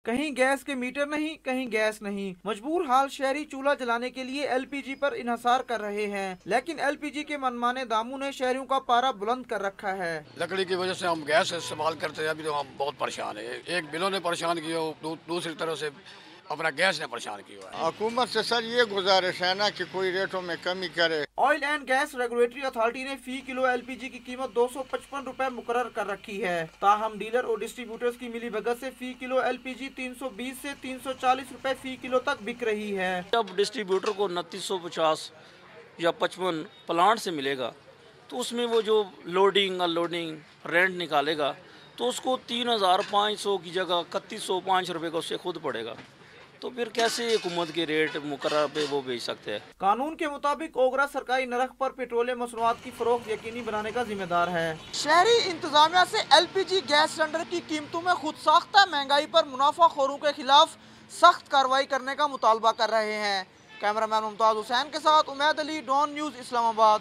कहीं गैस के मीटर नहीं, कहीं गैस नहीं। मजबूर हाल शहरी चूल्हा जलाने के लिए एलपीजी पर इन्हसार कर रहे हैं, लेकिन एलपीजी के मनमाने दामों ने शहरियों का पारा बुलंद कर रखा है। लकड़ी की वजह से हम गैस इस्तेमाल करते हैं, अभी तो हम बहुत परेशान है। एक बिलों ने परेशान किया, दूसरी तरह से अपना गैस ने परेशान किया है। हुकूमत से सर ये गुजारिश है ना कि कोई रेटों में कमी करे। Oil and gas regulatory authority ने फी किलो एलपीजी की कीमत 255 रुपए मुकर्रर कर रखी है। ताहम डीलर और डिस्ट्रीब्यूटर्स की मिलीभगत से फी किलो एलपीजी 320 से 340 रुपए फी किलो तक बिक रही है। जब डिस्ट्रीब्यूटर को 2950 या 55 प्लांट से मिलेगा, तो उसमें वो जो लोडिंग अनलोडिंग रेंट निकालेगा, तो उसको 3500 की जगह 3105 रुपये का उससे खुद पड़ेगा। तो फिर कैसे हुकूमत के रेट मुकर्रर पे वो बेच सकते हैं। कानून के मुताबिक ओगरा सरकारी नरख पर पेट्रोलियम मसनूआत की फरोख्त यकीनी बनाने का जिम्मेदार है। शहरी इंतजामिया से एलपीजी गैस सिलेंडर की कीमतों में खुद साख्ता महंगाई पर मुनाफाखोरों के खिलाफ सख्त कार्रवाई करने का मुतालबा कर रहे हैं। कैमरामैन मुमताज हुसैन के साथ उमैद अली, डॉन न्यूज़, इस्लामाबाद।